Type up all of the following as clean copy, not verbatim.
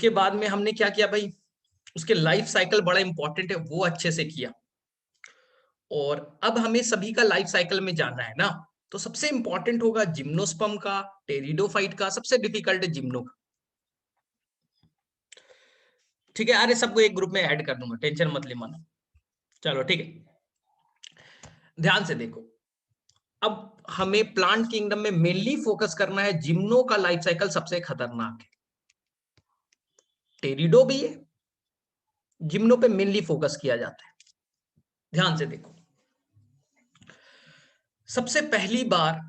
उसके बाद में हमने क्या किया भाई, उसके लाइफ साइकिल बड़ा इंपॉर्टेंट है, वो अच्छे से किया। और अब हमें सभी का लाइफ साइकिल में जानना है ना, तो सबसे इंपॉर्टेंट होगा जिम्नोस्पर्म का, टेरिडोफाइट का, सबसे डिफिकल्ट है जिम्नो का। ठीक है, अरे सबको एक ग्रुप में ऐड कर दूंगा, टेंशन मत ले मानो। चलो ठीक है, ध्यान से देखो। अब हमें प्लांट किंगडम में मेनली फोकस करना है, जिम्नो का लाइफ साइकिल सबसे खतरनाक है, टेरिडो भी है, जिम्नो पे मेनली फोकस किया जाता है। ध्यान से देखो, सबसे पहली बार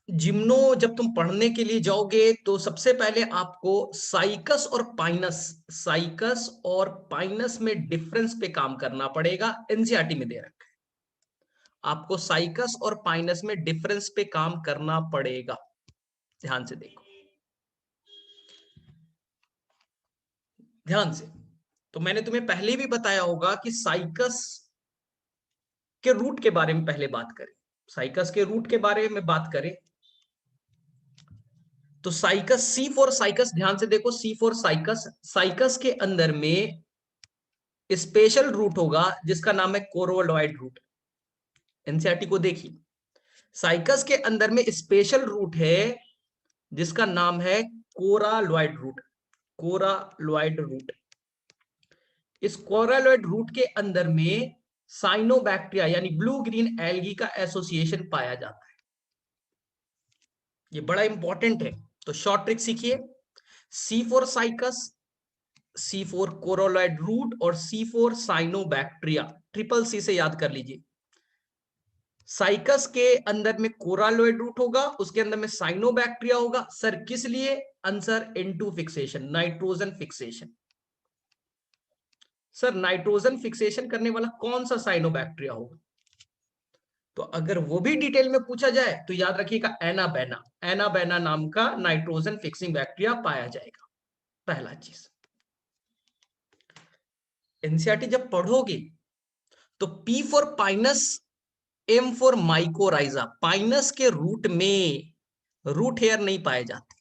जिम्नो जब तुम पढ़ने के लिए जाओगे तो सबसे पहले आपको साइकस और पाइनस, साइकस और पाइनस में डिफरेंस पे काम करना पड़ेगा। एनसीईआरटी में दे रखा है, आपको साइकस और पाइनस में डिफरेंस पे काम करना पड़ेगा। ध्यान से देखो, ध्यान से। तो मैंने तुम्हें पहले भी बताया होगा कि साइकस के रूट के बारे में पहले बात करें, साइकस के रूट के बारे में बात करें तो साइकस, सी फॉर साइकस, ध्यान से देखो, सी फॉर साइकस, साइकस के अंदर में स्पेशल रूट होगा जिसका नाम है कोरोलॉइड रूट। एनसीईआरटी को देखिए, साइकस के अंदर में स्पेशल रूट है जिसका नाम है कोरालॉइड रूट, कोरालॉइड रूट। इस कोरालॉइड रूट के अंदर में साइनोबैक्टीरिया यानी ब्लू ग्रीन एल्गी का एसोसिएशन पाया जाता है। ये बड़ा इंपॉर्टेंट है, तो शॉर्ट ट्रिक सीखिए, C for Cycas, C for coralloid root और C for cyanobacteria, triple C से याद कर लीजिए। साइकस के अंदर में कोरालॉइड रूट होगा, उसके अंदर में साइनोबैक्टीरिया होगा। सर किस लिए? Answer N2 fixation, nitrogen fixation. Sir nitrogen fixation करने वाला कौन सा साइनोबैक्टीरिया होगा? तो अगर वो भी डिटेल में पूछा जाए तो याद रखिएगा एनाबेना, एनाबेना नाम का नाइट्रोजन फिक्सिंग बैक्टीरिया पाया जाएगा। पहला चीज, एनसीईआरटी जब पढ़ोगे तो P for Pinus, M for mycorrhiza, Pinus के रूट में रूट हेयर नहीं पाए जाते,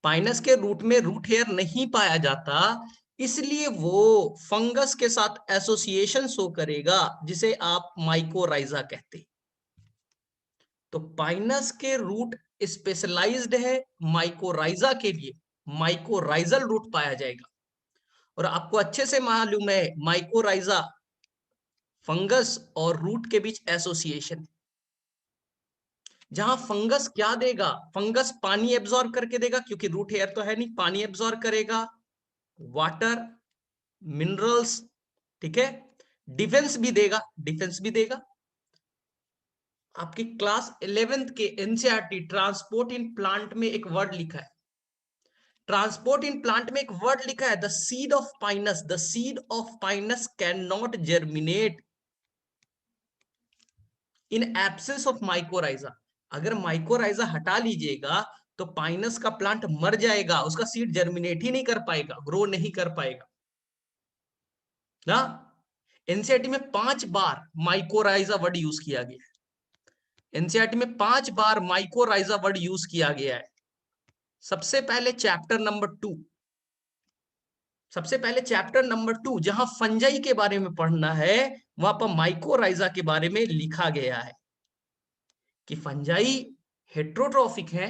पाइनस के रूट में रूट हेयर नहीं पाया जाता, इसलिए वो फंगस के साथ एसोसिएशन शो करेगा जिसे आप माइकोराइजा कहते हैं। तो पाइनस के रूट स्पेशलाइज्ड है माइकोराइजा के लिए, माइकोराइजल रूट पाया जाएगा। और आपको अच्छे से मालूम है माइकोराइजा फंगस और रूट के बीच एसोसिएशन, जहां फंगस क्या देगा, फंगस पानी एब्जॉर्ब करके देगा क्योंकि रूट हेयर तो है नहीं, पानी एब्जॉर्ब करेगा, वाटर, मिनरल्स, ठीक है, डिफेंस भी देगा, डिफेंस भी देगा। आपकी क्लास 11th के एनसीईआरटी ट्रांसपोर्ट इन प्लांट में एक वर्ड लिखा है, ट्रांसपोर्ट इन प्लांट में एक वर्ड लिखा है, the seed of Pinus, the seed of Pinus can not germinate in absence of mycorrhiza. अगर माइकोराइजा हटा लीजिएगा तो पाइनस का प्लांट मर जाएगा, उसका सीड जर्मिनेट ही नहीं कर पाएगा, ग्रो नहीं कर पाएगा ना। एनसीईआरटी में 5 बार माइकोराइजा वर्ड यूज किया गया है, एनसीईआरटी में 5 बार माइकोराइजा वर्ड यूज किया गया है। सबसे पहले चैप्टर नंबर 2, सबसे पहले चैप्टर नंबर 2 जहां फंजाई के बारे में पढ़ना है, वहां पर माइकोराइजा के बारे में लिखा गया है कि फंजाई हेट्रोट्रॉफिक है,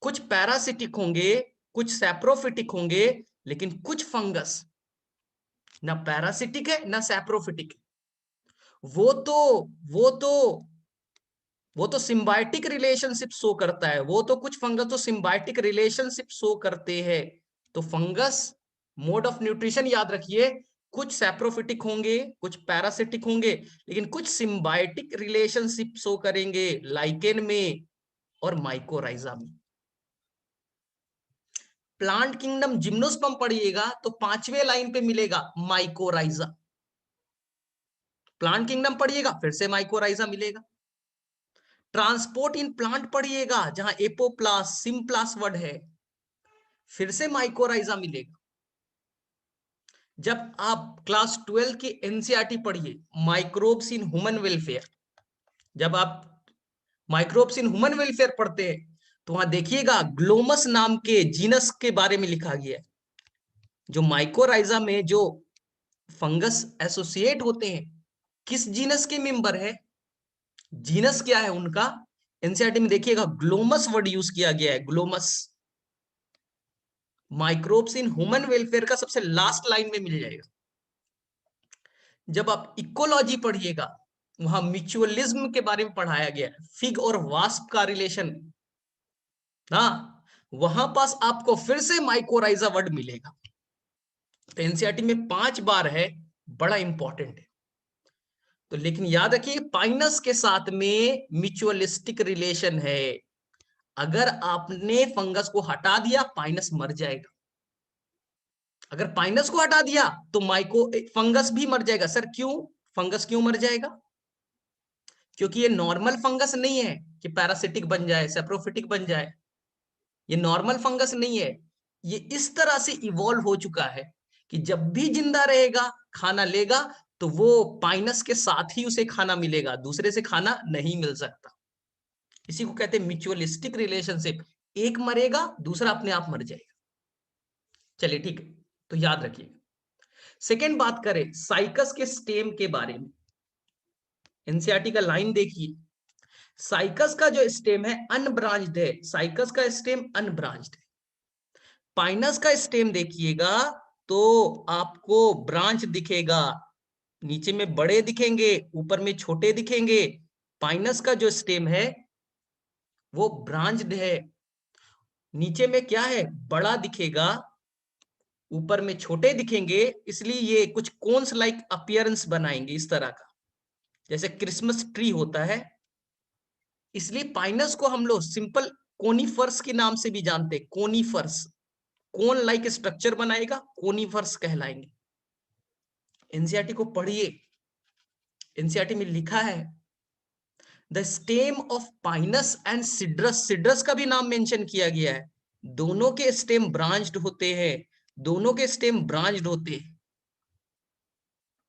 कुछ पैरासिटिक होंगे, कुछ सैप्रोफिटिक होंगे, लेकिन कुछ फंगस ना पैरासिटिक है ना सैप्रोफिटिक है। वो तो सिम्बायोटिक रिलेशनशिप शो करता है, वो तो कुछ फंगस तो सिम्बायोटिक रिलेशनशिप शो करते हैं। तो फंगस मोड ऑफ न्यूट्रिशन याद रखिए, कुछ सैप्रोफिटिक होंगे, कुछ पैरासिटिक होंगे, लेकिन कुछ सिम्बायोटिक रिलेशनशिप शो करेंगे लाइकेन में और माइकोराइजा में। प्लांट किंगडम जिम्नोस्पर्म पढ़िएगा तो 5वें लाइन पे मिलेगा माइकोराइजा, प्लांट किंगडम पढ़िएगा फिर से माइकोराइजा मिलेगा। ट्रांसपोर्ट इन प्लांट पढ़िएगा जहां एपोप्लास सिम्प्लास वर्ड है, फिर से माइकोराइजा मिलेगा। जब आप क्लास 12 की एनसीईआरटी पढ़िए माइक्रोब्स इन ह्यूमन वेलफेयर, जब आप माइक्रोब्स इन ह्यूमन वेलफेयर पढ़ते हैं तो वहां देखिएगा ग्लोमस नाम के जीनस के बारे में लिखा गया है। जो माइकोराइजा में जो फंगस एसोसिएट होते हैं, किस जीनस के मेंबर है, जीनस क्या है उनका, एनसीईआरटी में देखिएगा ग्लोमस वर्ड यूज किया गया है, Glomus. Microbes in human welfare का सबसे लास्ट लाइन में मिल जाएगा। जब आप इकोलॉजी पढ़िएगा, वहां म्यूचुअलिज्म के बारे में पढ़ाया गया है, फिग और वास्प का रिलेशन, हाँ, वहां पास आपको फिर से माइकोराइजा वर्ड मिलेगा। तो एनसीईआरटी में 5 बार है, बड़ा इंपॉर्टेंट है। तो लेकिन याद रखिए पाइनस के साथ में म्यूचुअलिस्टिक रिलेशन है। अगर आपने फंगस को हटा दिया, पाइनस मर जाएगा। अगर पाइनस को हटा दिया तो माइको फंगस भी मर जाएगा। सर क्यों, फंगस क्यों मर जाएगा? क्योंकि ये नॉर्मल फंगस नहीं है कि पैरासिटिक बन जाए, सेप्रोफिटिक बन जाए। ये नॉर्मल फंगस नहीं है। ये इस तरह से इवॉल्व हो चुका है कि जब भी जिंदा रहेगा, खाना लेगा, तो वो पाइनस के साथ ही उसे खाना मिलेगा, दूसरे से खाना नहीं मिल सकता। इसी को कहते हैं म्यूचुअलिस्टिक रिलेशनशिप। एक मरेगा, दूसरा अपने आप मर जाएगा। चलिए ठीक है, तो याद रखिए। सेकेंड बात करें साइकस के स्टेम के बारे में, एनसीईआरटी का लाइन देखिए। साइकस का जो स्टेम है अनब्रांच्ड है, साइकस का स्टेम अनब्रांच्ड है। पाइनस का स्टेम देखिएगा तो आपको ब्रांच दिखेगा, नीचे में बड़े दिखेंगे, ऊपर में छोटे दिखेंगे। पाइनस का जो स्टेम है वो ब्रांच्ड है, नीचे में क्या है, बड़ा दिखेगा, ऊपर में छोटे दिखेंगे। इसलिए ये कुछ कोन्स लाइक अपीयरेंस बनाएंगे इस तरह का, जैसे क्रिसमस ट्री होता है। इसलिए पाइनस को हम लोग सिंपल कोनीफर्स के नाम से भी जानते हैं। कोनीफर्स, कोन लाइक स्ट्रक्चर बनाएगा, कोनीफर्स कहलाएंगे। एनसीईआरटी को पढ़िए, एनसीईआरटी में लिखा है the stem of Pinus and Cedrus, Cedrus का भी नाम मेंशन किया गया है। दोनों के स्टेम ब्रांच्ड होते हैं, दोनों के स्टेम ब्रांच्ड होते हैं।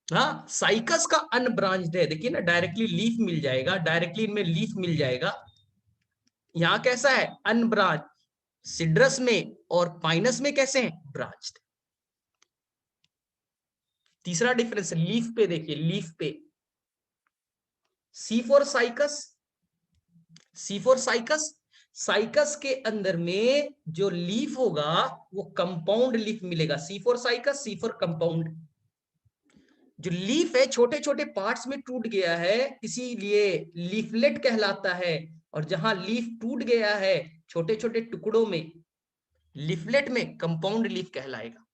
हाँ, साइकस का अनब्रांच्ड है, देखिए ना, डायरेक्टली लीफ मिल जाएगा, डायरेक्टली इनमें लीफ मिल जाएगा। यहां कैसा है, अनब्रांच, सिड्रस में और पाइनस में कैसे हैं, ब्रांच्ड। तीसरा डिफरेंस लीफ पे देखिए, लीफ पे C for Cycas, C for Cycas, Cycas के अंदर में जो लीफ होगा वो कंपाउंड लीफ मिलेगा। C for Cycas, C for compound. जो लीफ है छोटे छोटे पार्ट्स में टूट गया है, इसीलिए लीफलेट कहलाता है। और जहां लीफ टूट गया है छोटे छोटे टुकड़ों में, लीफलेट में कंपाउंड लीफ कहलाएगा।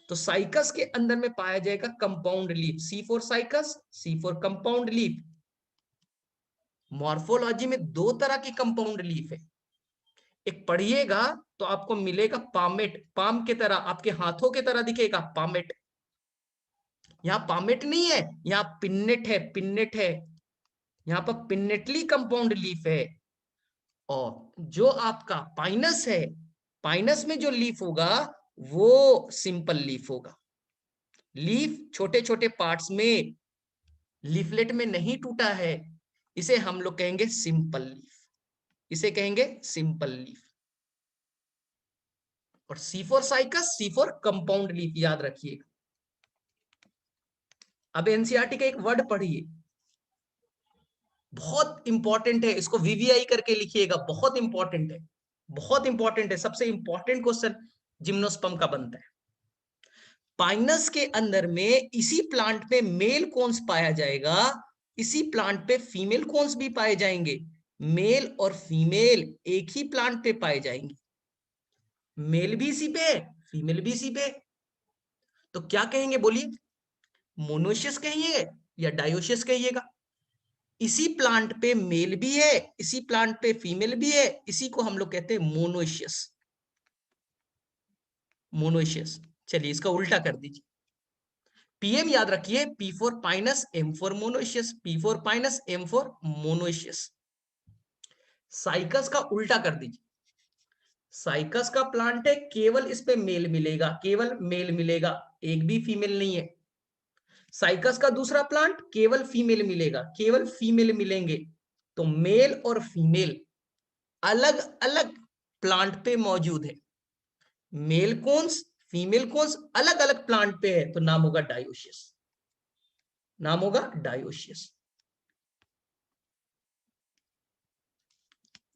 तो साइकस के अंदर में पाया जाएगा compound leaf, C for Cycas, C for compound leaf. Morphology में 2 तरह की कंपाउंड लीफ है। एक पढ़िएगा तो आपको मिलेगा पामेट, पाम के तरह, आपके हाथों के तरह दिखेगा पामेट। यहां पामेट नहीं है, यहां पिन्नेट है, पिन्नेट है। यहां पर पिन्नेटली कंपाउंड लीफ है। और जो आपका पाइनस है, पाइनस में जो लीफ होगा वो सिंपल लीफ होगा। लीफ छोटे छोटे पार्ट्स में, लीफलेट में नहीं टूटा है, इसे हम लोग कहेंगे सिंपल लीफ, इसे कहेंगे सिंपल लीफ। और C for Cycas, C for compound leaf, याद रखिएगा। अब एनसीईआरटी का एक वर्ड पढ़िए, बहुत इंपॉर्टेंट है, इसको वीवीआई करके लिखिएगा, बहुत इंपॉर्टेंट है, बहुत इंपॉर्टेंट है। सबसे इंपॉर्टेंट क्वेश्चन जिम्नोस्पर्म का बनता है। पाइनस के अंदर में इसी प्लांट पे मेल कोन्स पाया जाएगा, इसी प्लांट पे फीमेल कोन्स भी पाए जाएंगे। मेल और फीमेल एक ही प्लांट पे पाए जाएंगे, मेल भी इसी पे है, फीमेल भी इसी पे है। तो क्या कहेंगे बोलिए, मोनोशियस कहिए या डायोशियस कहिएगा? इसी प्लांट पे मेल भी है, इसी प्लांट पे फीमेल भी है, इसी को हम लोग कहते हैं मोनोशियस, मोनोशियस। चलिए इसका उल्टा कर दीजिए, पीएम याद रखिए, P for Pinus, M for monoecious, P for Pinus, M for monoecious. Cycas का उल्टा कर दीजिए, साइकस का प्लांट है, केवल इस पे मेल मिलेगा, केवल मेल मिलेगा, एक भी फीमेल नहीं है। साइकस का दूसरा प्लांट केवल फीमेल मिलेगा, केवल फीमेल मिलेंगे। तो मेल और फीमेल अलग अलग प्लांट पे मौजूद है, मेल कोन्स फीमेल कोन्स अलग अलग प्लांट पे है, तो नाम होगा डायोशियस, नाम होगा डायोशियस।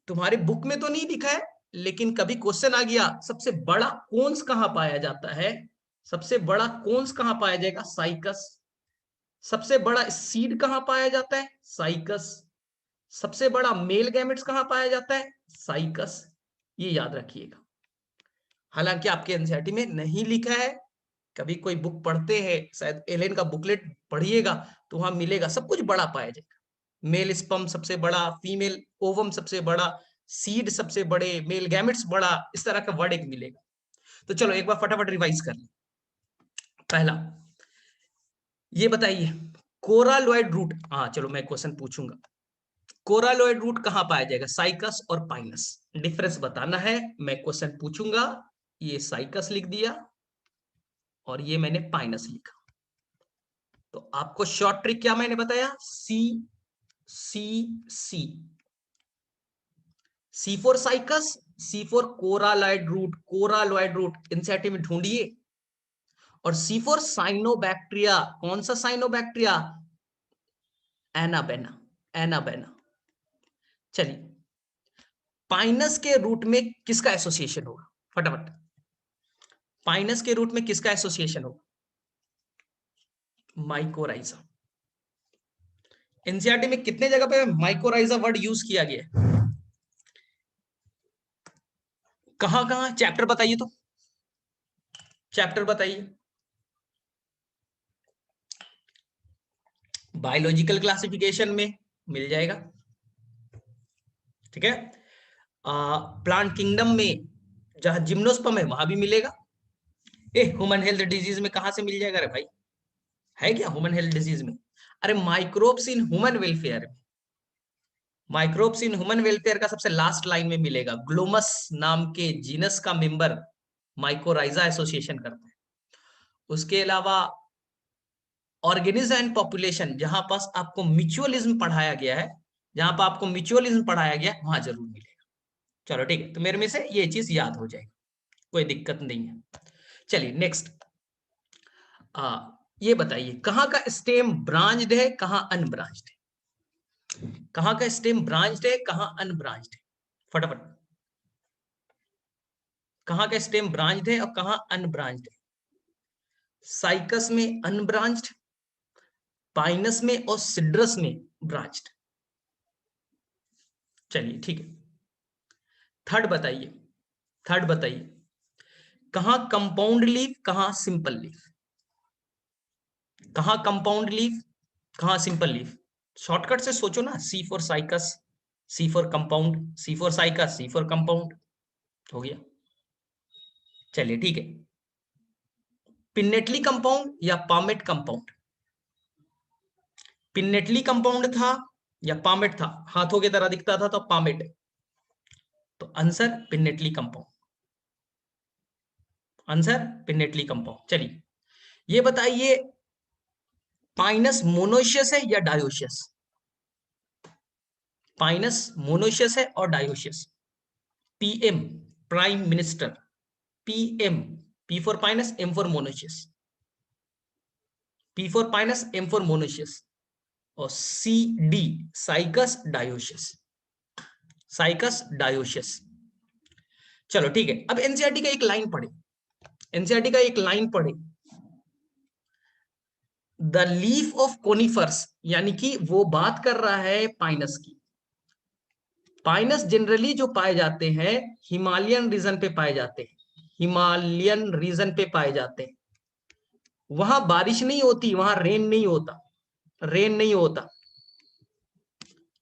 तुम्हारे बुक में तो नहीं लिखा है, लेकिन कभी क्वेश्चन आ गया सबसे बड़ा कोन्स कहां पाया जाता है, सबसे बड़ा कोन्स कहां पाया जाएगा, साइकस। सबसे बड़ा सीड कहां पाया जाता है, साइकस। सबसे बड़ा मेल गैमेट्स कहां पाया जाता है, साइकस। ये याद रखिएगा। हालांकि आपके एनसीईआरटी में नहीं लिखा है, कभी कोई बुक पढ़ते हैं, शायद एलेन का बुकलेट पढ़िएगा तो वहां मिलेगा, सब कुछ बड़ा पाया जाएगा। मेल स्पर्म सबसे बड़ा, फीमेल ओवम सबसे बड़ा, सीड सबसे बड़े, मेल गैमेट्स बड़ा, इस तरह का वर्ड एक मिलेगा। तो चलो एक बार फटाफट रिवाइज कर लें। पहला ये बताइए, कोरालॉइड रूट, हाँ चलो मैं क्वेश्चन पूछूंगा, कोरालॉइड रूट कहां पाया जाएगा, साइकस और पाइनस। डिफरेंस बताना है, मैं क्वेश्चन पूछूंगा। ये साइकस लिख दिया और ये मैंने पाइनस लिखा। तो आपको शॉर्ट ट्रिक क्या मैंने बताया, C C C, C for Cycas, C for coralloid root, coralloid root NCERT में ढूंढिए। और सी फॉर साइनोबैक्टीरिया, कौन सा साइनोबैक्टीरिया, एनाबेना, एनाबेना। चलिए, पाइनस के रूट में किसका एसोसिएशन होगा, फटाफट, पाइनस के रूट में किसका एसोसिएशन होगा, माइकोराइजा। एनसीईआरटी में कितने जगह पे माइकोराइजा वर्ड यूज किया गया है, कहां कहां, चैप्टर बताइए, तो चैप्टर बताइए। बायोलॉजिकल क्लासिफिकेशन में मिल जाएगा, ठीक है। प्लांट किंगडम में जहां जिम्नोस्पर्म है वहां भी मिलेगा। ह्यूमन हेल्थ डिजीज में कहां से मिल जाएगा रे भाई, है क्या ह्यूमन हेल्थ डिजीज में, अरे microbes in human welfare, microbes in human welfare का सबसे लास्ट लाइन में मिलेगा, ग्लोमस नाम के जीनस का मेंबर माइकोराइजा एसोसिएशन करता है। उसके अलावा ऑर्गेनिज्म एंड पॉपुलेशन, जहां पास आपको म्यूचुअलिज्म पढ़ाया गया है, जहां पर आपको म्यूचुअलिज्म पढ़ाया गया है वहां जरूर मिलेगा। चलो ठीक है, तो मेरे में से ये चीज याद हो जाएगी, कोई दिक्कत नहीं है। चलिए नेक्स्ट, ये बताइए कहाँ का स्टेम ब्रांच्ड है, कहाँ अनब्रांच्ड है, कहाँ का स्टेम ब्रांच्ड है, कहाँ अनब्रांच्ड है, फटाफट, कहाँ का स्टेम ब्रांच्ड है और कहाँ अनब्रांच्ड है, साइकस में अनब्रांच्ड, पाइनस में और सिड्रस में ब्रांच्ड। चलिए ठीक है, थर्ड बताइए, थर्ड बताइए, कहाँ कंपाउंड लीफ, कहाँ सिंपल लीफ, कहाँ कंपाउंड लीफ, कहाँ सिंपल लीफ, शॉर्टकट से सोचो ना, C for Cycas, C for compound, C for Cycas, C for compound, हो गया। चलिए ठीक है, पिनेटली कंपाउंड या पामेट कंपाउंड, पिनेटली कंपाउंड था या पामेट था, हाथों की तरह दिखता था तो पामेट है, तो answer pinnately compound, answer pinnately compound. चलिए ये बताइए, पाइनस मोनोशियस है या डायोशियस, पाइनस मोनोशियस है और dioecious, PM prime minister, PM, P for Pinus, M for monoecious, P for Pinus, M for monoecious, और C D Cycas dioecious, Cycas dioecious. चलो ठीक है, अब एनसीईआरटी का एक लाइन पढ़े, एनसीईआरटी का एक लाइन पढ़े, द लीफ ऑफ कोनिफर्स, यानी कि वो बात कर रहा है पाइनस की। पाइनस जनरली जो पाए जाते हैं हिमालयन रीजन पे पाए जाते हैं, हिमालयन रीजन पे पाए जाते हैं, वहां बारिश नहीं होती, वहां रेन नहीं होता, रेन नहीं होता।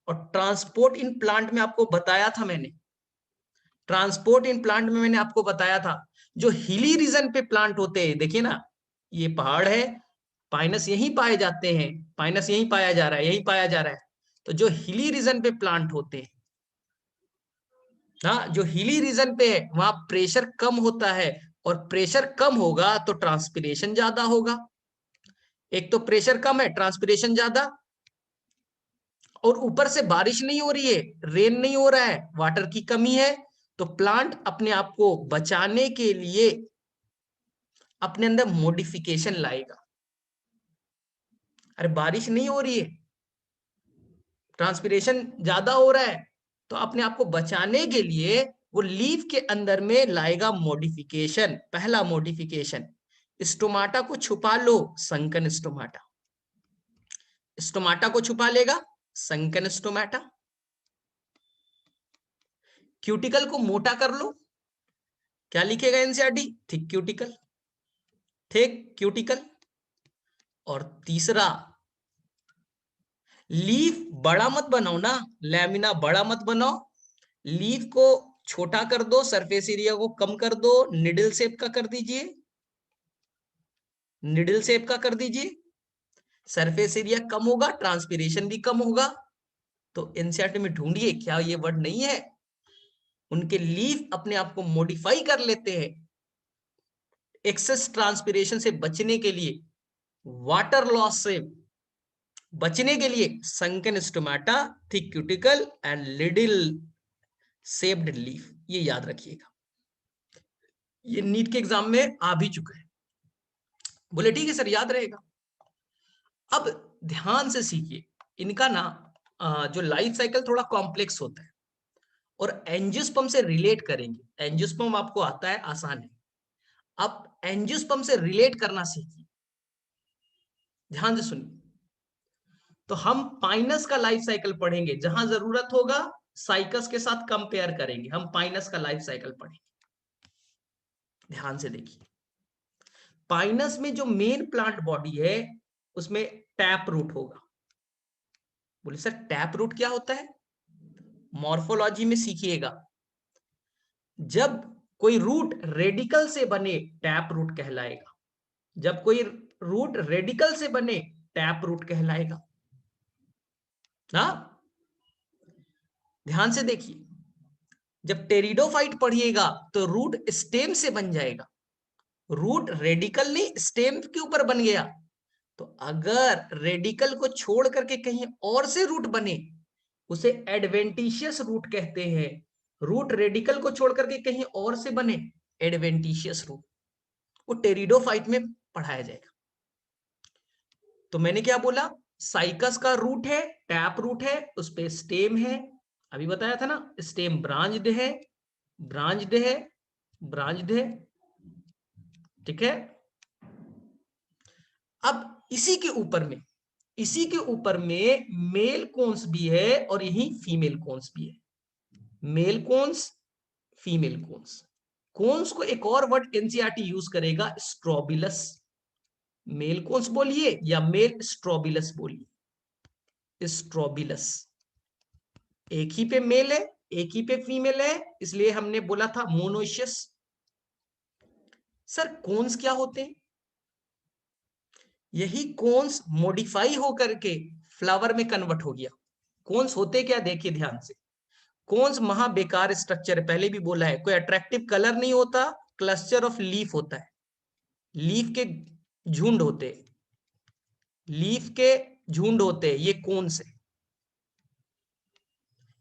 और ट्रांसपोर्ट इन प्लांट में आपको बताया था मैंने, ट्रांसपोर्ट इन प्लांट में मैंने आपको बताया था, जो हिली रीजन पे प्लांट होते हैं, देखिए ना ये पहाड़ है, पाइनस यहीं पाए जाते हैं, पाइनस यहीं पाया जा रहा है, यहीं पाया जा रहा है, तो जो हिली रीजन पे प्लांट होते हैं, हाँ जो हिली रीजन पे है वहां प्रेशर कम होता है, और प्रेशर कम होगा तो ट्रांसपिरेशन ज्यादा होगा, एक तो प्रेशर कम है ट्रांसपिरेशन ज्यादा, और ऊपर से बारिश नहीं हो रही है, रेन नहीं हो रहा है, वाटर की कमी है, तो प्लांट अपने आप को बचाने के लिए अपने अंदर मॉडिफिकेशन लाएगा। अरे बारिश नहीं हो रही है, ट्रांसपिरेशन ज्यादा हो रहा है, तो अपने आप को बचाने के लिए वो लीफ के अंदर में लाएगा मॉडिफिकेशन। पहला मॉडिफिकेशन, स्टोमाटा को छुपा लो, संकन स्टोमाटा। स्टोमाटा को छुपा लेगा, संकन स्टोमाटा। क्यूटिकल को मोटा कर लो, क्या लिखेगा NCERT? Thick cuticle, thick cuticle. और तीसरा, लीफ बड़ा मत बनाओ ना, लैमिना बड़ा मत बनाओ, लीफ को छोटा कर दो, सरफेस एरिया को कम कर दो, निडल शेप का कर दीजिए, निडल शेप का कर दीजिए। सरफेस एरिया कम होगा, ट्रांसपिरेशन भी कम होगा। तो एनसीईआरटी में ढूंढिए क्या ये वर्ड नहीं है। उनके लीफ अपने आप को मॉडिफाई कर लेते हैं एक्सेस ट्रांसपिरेशन से बचने के लिए, वाटर लॉस से बचने के लिए। Sunken stomata, thick cuticle and little shaped leaf, ये याद रखिएगा। ये नीट के एग्जाम में आ भी चुका है। बोले ठीक है सर, याद रहेगा। अब ध्यान से सीखिए, इनका ना जो लाइफ साइकिल थोड़ा कॉम्प्लेक्स होता है, और एंजियोस्पर्म से रिलेट करेंगे। एंजियोस्पर्म आपको आता है, आसान है। आप एंजियोस्पर्म से रिलेट करना सीखिए, ध्यान से सुनिए। तो हम पाइनस का लाइफ साइकिल पढ़ेंगे, जहां जरूरत होगा साइकस के साथ कंपेयर करेंगे। हम पाइनस का लाइफ साइकिल पढ़ेंगे, ध्यान से देखिए। पाइनस में जो मेन प्लांट बॉडी है उसमें टैप रूट होगा। बोले सर टैप रूट क्या होता है? मॉर्फोलॉजी में सीखिएगा। जब कोई रूट रेडिकल से बने टैप रूट कहलाएगा। जब कोई रूट रेडिकल से बने टैप रूट कहलाएगा ना। ध्यान से देखिए, जब टेरिडोफाइट पढ़िएगा तो रूट स्टेम से बन जाएगा। रूट रेडिकल नहीं, स्टेम के ऊपर बन गया। तो अगर रेडिकल को छोड़ करके कहीं और से रूट बने, उसे एडवेंटिशियस रूट कहते हैं। रूट रेडिकल को छोड़ करके कहीं और से बने, एडवेंटिशियस रूट, वो टेरिडोफाइट में पढ़ाया जाएगा। तो मैंने क्या बोला, साइकस का रूट है, टैप रूट है, उस पे स्टेम है। अभी बताया था ना, स्टेम ब्रांच्ड है, ब्रांच्ड है, ब्रांच्ड है, ठीक है। अब इसी के ऊपर में मेल कोन्स भी है और यही फीमेल कोन्स भी है। Male cones, female cones. Cones को एक और वर्ड एनसीईआरटी यूज करेगा, स्ट्रोबिलस। मेल कोन्स बोलिए या मेल स्ट्रोबिलस बोलिए, स्ट्रोबिलस। एक ही पे मेल है, एक ही पे फीमेल है, इसलिए हमने बोला था मोनोइशियस। सर कोन्स क्या होते हैं? यही कोन्स मॉडिफाई होकर के फ्लावर में कन्वर्ट हो गया। कोन्स होते क्या, देखिए ध्यान से। कोन्स महा बेकार स्ट्रक्चर है, पहले भी बोला है, कोई अट्रैक्टिव कलर नहीं होता, क्लस्टर ऑफ लीफ होता है, लीफ के झुंड होते, लीफ के झुंड होते, ये कोन्स है।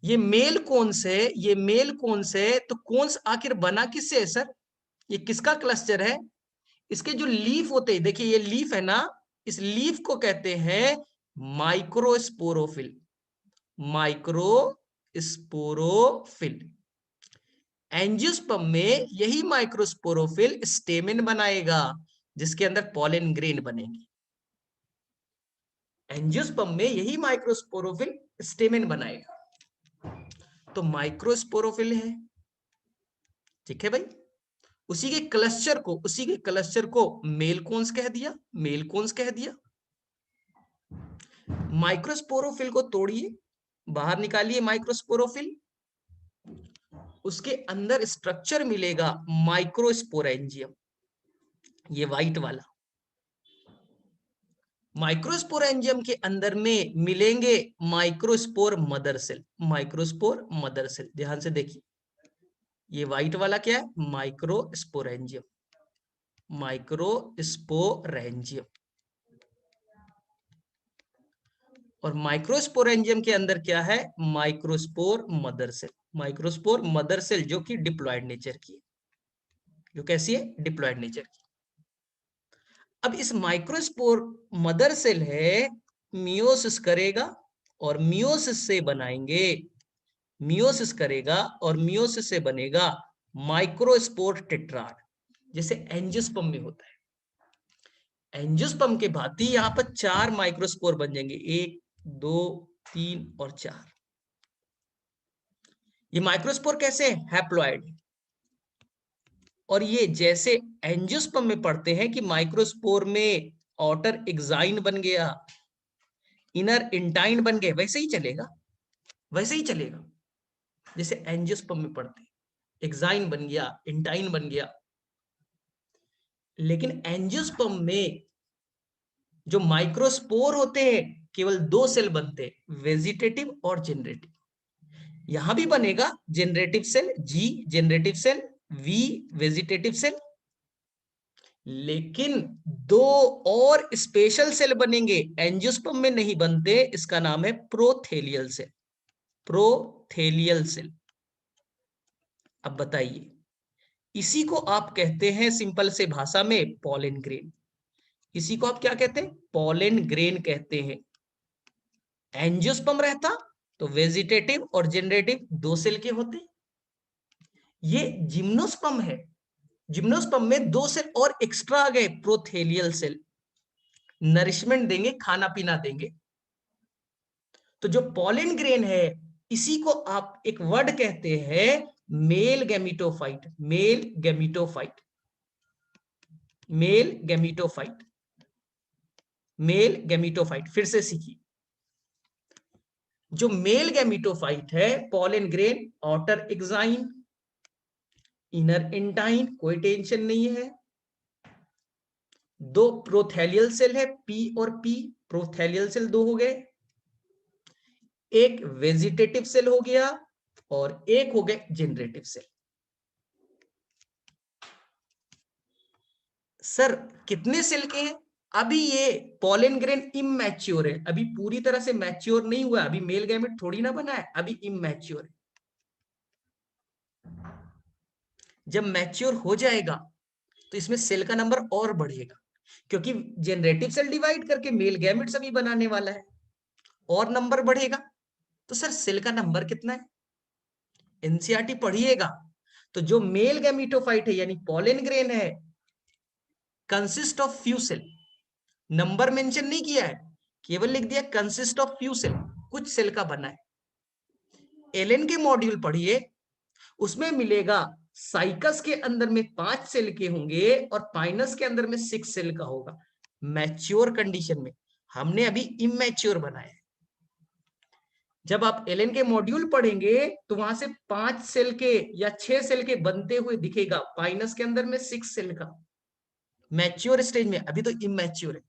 ये मेल कोन्स है, ये मेल कोन्स है। तो कोन्स आखिर बना किससे है सर? ये किसका क्लस्टर है? इसके जो लीफ होते हैं, देखिए ये लीफ है ना, इस लीफ को कहते हैं माइक्रोस्पोरोफिल, माइक्रोस्पोरोफिल। एंजियोस्पर्म में यही माइक्रोस्पोरोफिल स्टेमेन बनाएगा, जिसके अंदर पॉलन ग्रेन बनेंगे। एंजियोस्पर्म में यही माइक्रोस्पोरोफिल स्टेमेन बनाएगा। तो माइक्रोस्पोरोफिल है, ठीक है भाई। उसी के क्लस्टर को मेल कोन्स कह दिया, मेल कोन्स कह दिया। माइक्रोस्पोरोफिल को तोड़िए, बाहर निकालिए माइक्रोस्पोरोफिल, उसके अंदर स्ट्रक्चर मिलेगा माइक्रोस्पोरेंजियम, ये व्हाइट वाला। माइक्रोस्पोरेंजियम के अंदर में मिलेंगे microspore mother cell, microspore mother cell. ध्यान से देखिए, ये व्हाइट वाला क्या है? Microsporangium, microsporangium. और माइक्रोस्पोरेंजियम के अंदर क्या है, microspore mother cell. Microspore mother cell जो कि डिप्लॉयड नेचर की है, जो कैसी है, डिप्लॉयड नेचर की। अब इस माइक्रोस्पोर मदर सेल है, मियोसिस करेगा और मियोसिस से बनाएंगे, मियोसिस करेगा और मियोसिस से बनेगा माइक्रोस्पोर टेट्राड, जैसे एंजियोस्पर्म में होता है। एंजियोस्पर्म के भांति यहां पर 4 माइक्रोस्पोर बन जाएंगे, 1 2 3 और 4। ये माइक्रोस्पोर कैसे है, हैप्लॉइड। और ये जैसे एंजियोस्पर्म में पढ़ते हैं कि माइक्रोस्पोर में आउटर एक्साइन बन गया, इनर इंटाइन बन गए, वैसे ही चलेगा, वैसे ही चलेगा जैसे एंजियोस्पर्म में पढ़ते हैं, एक्साइन बन गया, इंटाइन बन गया। लेकिन एंजियोस्पर्म में जो माइक्रोस्पोर होते हैं केवल 2 सेल बनते हैं, वेजिटेटिव और जनरेटिव। यहां भी बनेगा generative cell G, generative cell V, vegetative cell. लेकिन 2 और स्पेशल सेल बनेंगे, एंजियोस्पर्म में नहीं बनते, इसका नाम है प्रोथेलियल सेल, प्रोथेलियल सेल। अब बताइए, इसी को आप कहते हैं सिंपल से भाषा में पॉलन ग्रेन। इसी को आप क्या कहते हैं, पॉलन ग्रेन कहते हैं। एंजियोस्पर्म रहता तो वेजिटेटिव और जनरेटिव 2 सेल के होते। ये जिम्नोस्पर्म है, जिम्नोस्पर्म में 2 सेल और एक्स्ट्रा आ गए, प्रोथेलियल सेल, नरिशमेंट देंगे, खाना पीना देंगे। तो जो पॉलन ग्रेन है, इसी को आप एक वर्ड कहते हैं male gametophyte, male gametophyte, male gametophyte, male gametophyte. फिर से सीखिए, जो मेल गैमिटोफाइट है, pollen grain, outer exine, inner intine, कोई टेंशन नहीं है। 2 प्रोथेलियल सेल है, पी और पी, प्रोथेलियल सेल 2 हो गए, एक वेजिटेटिव सेल हो गया और एक हो गए जनरेटिव सेल। सर कितने सेल के हैं, अभी ये पॉलन ग्रेन इमैच्योर है, अभी पूरी तरह से मैच्योर नहीं हुआ, अभी मेल गैमेट थोड़ी ना बना है, अभी इमैच्योर है। जब मैच्योर हो जाएगा तो इसमें सेल का नंबर और बढ़ेगा, क्योंकि जनरेटिव सेल डिवाइड करके मेल गैमेट सभी बनाने वाला है, और नंबर बढ़ेगा। तो सर सेल का नंबर कितना है, एनसीईआरटी पढ़िएगा। तो जो मेल गैमिटोफाइट है यानी पॉलन ग्रेन है, consist of few cell, number mention नहीं किया है, केवल लिख दिया कंसिस्ट ऑफ फ्यू सेल, कुछ सेल का बना है। एलन के मॉड्यूल पढ़िए, उसमें मिलेगा साइकस के अंदर में 5 सेल के होंगे और पाइनस के अंदर में 6 सेल का होगा, मैच्योर कंडीशन में। हमने अभी इमैच्योर बनाया। जब आप एलन के मॉड्यूल पढ़ेंगे तो वहां से 5 सेल के या 6 सेल के बनते हुए दिखेगा, पाइनस के अंदर में 6 सेल का, मैच्योर स्टेज में, अभी तो इमैच्योर है।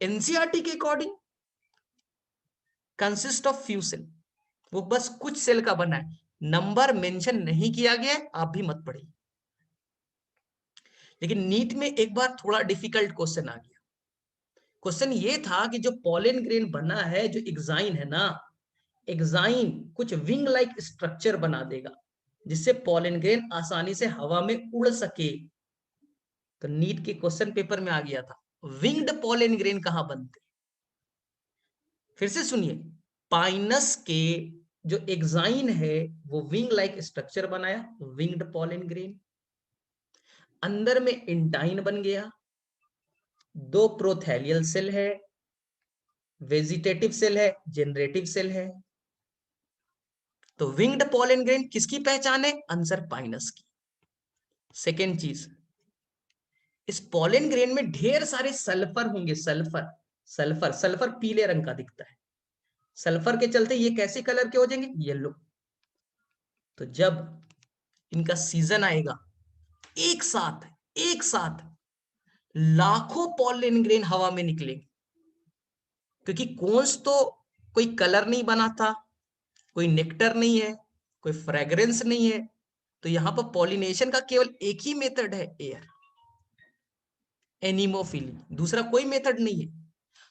एनसीईआरटी के according consist of few cell, वो बस कुछ सेल का बना है, नंबर मेंशन नहीं किया गया, आप भी मत पढ़िए। लेकिन नीट में एक बार थोड़ा डिफिकल्ट क्वेश्चन आ गया। क्वेश्चन ये था कि जो पॉलन ग्रेन बना है, जो एक्साइन है ना, एक्साइन कुछ विंग लाइक स्ट्रक्चर बना देगा जिससे पॉलन ग्रेन आसानी से हवा में उड़ सके। तो नीट के क्वेश्चन पेपर में आ गया था, विंग्ड पॉलन ग्रेन कहां बनते। फिर से सुनिए, पाइनस के जो एक्साइन है वो विंग लाइक स्ट्रक्चर बनाया, विंग्ड पॉलन ग्रेन, अंदर में इंटाइन बन गया, 2 प्रोथेलियल सेल है, वेजिटेटिव सेल है, जनरेटिव सेल है। तो विंग्ड पॉलन ग्रेन किसकी पहचान है, आंसर पाइनस की। सेकेंड चीज, इस पॉलन ग्रेन में ढेर सारे सल्फर होंगे, सल्फर, सल्फर, सल्फर पीले रंग का दिखता है, सल्फर के चलते ये कैसे कलर के हो जाएंगे, येलो। तो जब इनका सीजन आएगा, एक साथ, एक साथ लाखों पॉलन ग्रेन हवा में निकलेंगे, क्योंकि कोन्स तो कोई कलर नहीं बनाता, कोई नेक्टर नहीं है, कोई फ्रेग्रेंस नहीं है, तो यहां पर पॉलिनेशन का केवल एक ही मेथड है, एयर, एनिमोफिली, दूसरा कोई मेथड नहीं है।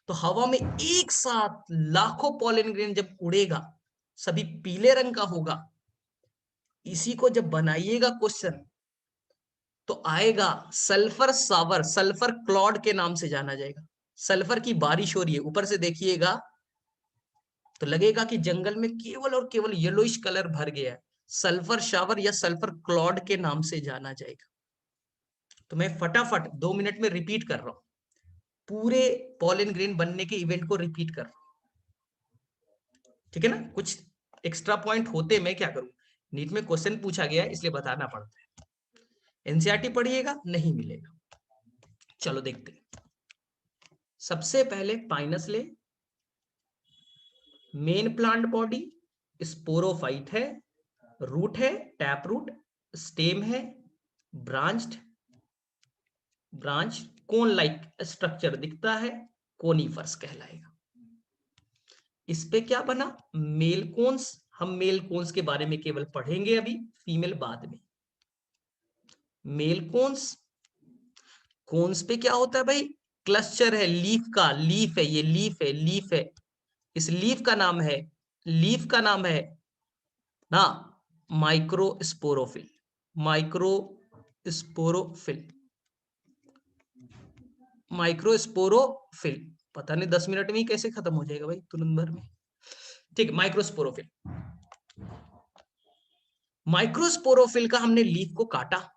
तो हवा में एक साथ लाखों पॉलन ग्रेन जब उड़ेगा, सभी पीले रंग का होगा। इसी को जब बनाइएगा क्वेश्चन तो आएगा सल्फर सावर, सल्फर क्लॉड के नाम से जाना जाएगा। सल्फर की बारिश हो रही है, ऊपर से देखिएगा तो लगेगा कि जंगल में केवल और केवल येलोइश कलर भर गया है। सल्फर शावर या सल्फर क्लॉड के नाम से जाना जाएगा। तो मैं फटाफट 2 मिनट में रिपीट कर रहा हूं, पूरे पॉलन ग्रेन बनने के इवेंट को रिपीट कर रहा हूं, ठीक है ना। कुछ एक्स्ट्रा पॉइंट होते मैं क्या करूं, नीट में क्वेश्चन पूछा गया इसलिए बताना पड़ता है। एनसीईआरटी पढ़िएगा नहीं मिलेगा। चलो देखते हैं। सबसे पहले पाइनस ले, मेन प्लांट बॉडी स्पोरोफाइट है, रूट है टैप रूट, स्टेम है branched, branch cone like structure दिखता है, कोनीफर्स कहलाएगा। इस पे क्या बना, मेल कोन्स। हम मेल कोन्स के बारे में केवल पढ़ेंगे अभी, फीमेल बाद में। मेल कोन्स, कोन्स पे क्या होता है भाई, क्लस्टर है लीफ का, लीफ है, ये लीफ है, लीफ है। इस लीफ का नाम है, लीफ का नाम है ना माइक्रोस्पोरोफिल, माइक्रोस्पोरोफिल, माइक्रोस्पोरोफिल। पता नहीं 10 मिनट में ही कैसे खत्म हो जाएगा भाई, तुरंत भर में। ठीक, माइक्रोस्पोरोफिल। माइक्रोस्पोरोफिल का हमने लीफ को काटा,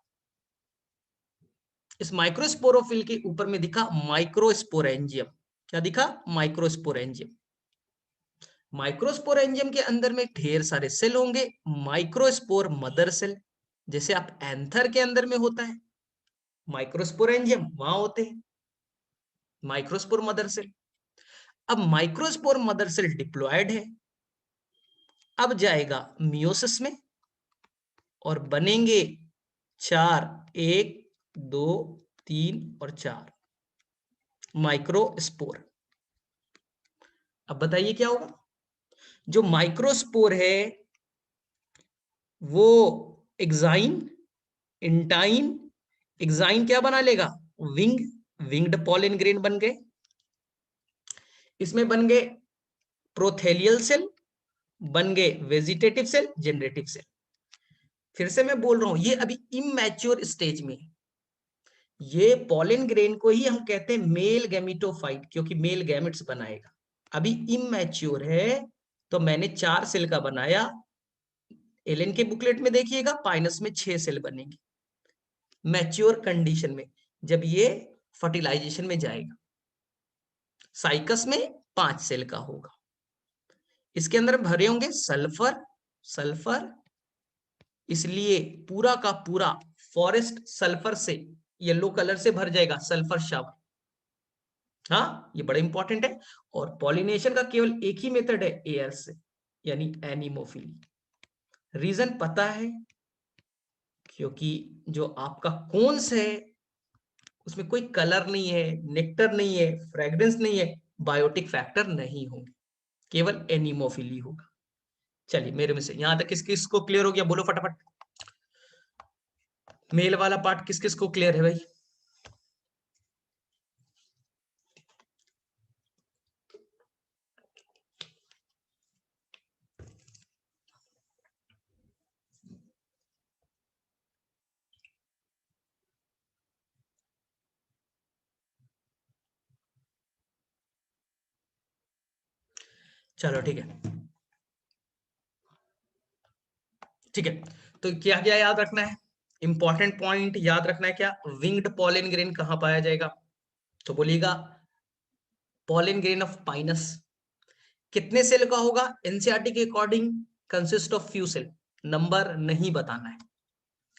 इस माइक्रोस्पोरोफिल के ऊपर में दिखा माइक्रोस्पोरेंजियम। क्या दिखा, माइक्रोस्पोरेंजियम। माइक्रोस्पोरेंजियम के अंदर में ढेर सारे सेल होंगे, माइक्रोस्पोर मदर सेल, जैसे आप एंथर के अंदर में होता है माइक्रोस्पोरेंजियम, वहां होते हैं माइक्रोस्पोर मदर सेल। अब माइक्रोस्पोर मदर सेल डिप्लॉयड है, अब जाएगा मियोसिस में और बनेंगे 4, 1, 2, 3 और 4 माइक्रोस्पोर। अब बताइए क्या होगा, जो माइक्रोस्पोर है वो एग्जाइन, इंटाइन, एग्जाइन क्या बना लेगा, विंग, विंग्ड पॉलन ग्रेन बन गए। इसमें बन गए प्रोथेलियल सेल, बन गए वेजिटेटिव सेल, जनरेटिव सेल। फिर से मैं बोल रहा हूं, ये अभी इमैच्योर स्टेज में है। ये पॉलन ग्रेन को ही हम कहते हैं मेल गैमिटोफाइट, क्योंकि मेल गैमेट्स बनाएगा। अभी इमैच्योर है, तो मैंने 4 सेल का बनाया। एलन के बुकलेट में देखिएगा पाइनस में 6 सेल बनेंगे मैच्योर कंडीशन में, जब ये फर्टिलाइजेशन में जाएगा। साइकस में 5 सेल का होगा, इसके अंदर भरे होंगे सल्फर, सल्फर, इसलिए पूरा का पूरा फॉरेस्ट सल्फर से, येलो कलर से भर जाएगा, सल्फर शावर। हाँ, ये बड़ा इंपॉर्टेंट है। और पॉलिनेशन का केवल एक ही मेथड है, एयर से, यानी एनिमोफिली। रीजन पता है, क्योंकि जो आपका कोन्स है उसमें कोई कलर नहीं है, नेक्टर नहीं है, फ्रेग्रेंस नहीं है, बायोटिक फैक्टर नहीं होंगे, केवल एनिमोफिली होगा। चलिए मेरे में से यहां तक किस किस को क्लियर हो गया, बोलो फटाफट। मेल वाला पार्ट किस किस को क्लियर है भाई। चलो ठीक है, ठीक है। तो क्या क्या याद रखना है, इंपॉर्टेंट पॉइंट याद रखना है क्या, विंग्ड पॉलन ग्रेन कहां पाया जाएगा, तो बोलिएगा पॉलन ग्रेन ऑफ पाइनस। कितने सेल का होगा, एनसीईआरटी के according consist of few cell, number नहीं बताना है।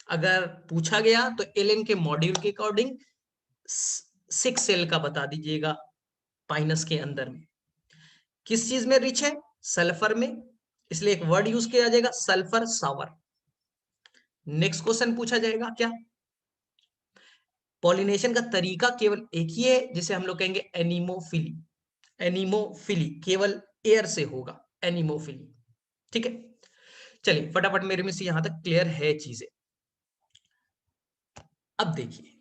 अगर पूछा गया तो एलन के मॉड्यूल के अकॉर्डिंग 6 सेल का बता दीजिएगा। पाइनस के अंदर में किस चीज में रिच है, सल्फर में, इसलिए एक वर्ड यूज किया जाएगा सल्फर सावर। नेक्स्ट क्वेश्चन पूछा जाएगा क्या, पॉलिनेशन का तरीका केवल एक ही है, जिसे हम लोग कहेंगे एनिमोफिली। एनिमोफिली केवल एयर से होगा, एनिमोफिली। ठीक है, चलिए फटाफट मेरे में से यहां तक क्लियर है चीजें। अब देखिए,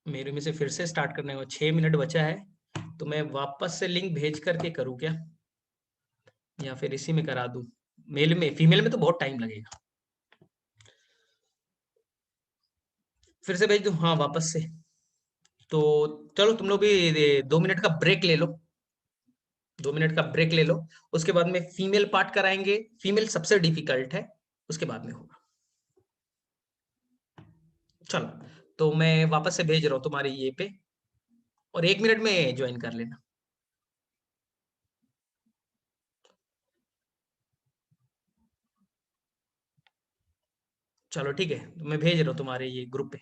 मेरे में से फिर से स्टार्ट करने को 6 मिनट बचा है, तो मैं वापस से लिंक भेज करके करूँ क्या, या फिर इसी में करा दूं? मेल में, फीमेल में तो बहुत टाइम लगेगा। फिर से भेज दूं? हाँ, वापस से। तो चलो तुम लोग भी 2 मिनट का ब्रेक ले लो, 2 मिनट का ब्रेक ले लो। उसके बाद में फीमेल पार्ट कराएंगे, फीमेल सबसे डिफिकल्ट है, उसके बाद में होगा। चलो, तो मैं वापस से भेज रहा हूँ तुम्हारे ये पे, और 1 मिनट में ज्वाइन कर लेना। चलो ठीक है, तो मैं भेज रहा हूँ तुम्हारे ये ग्रुप पे।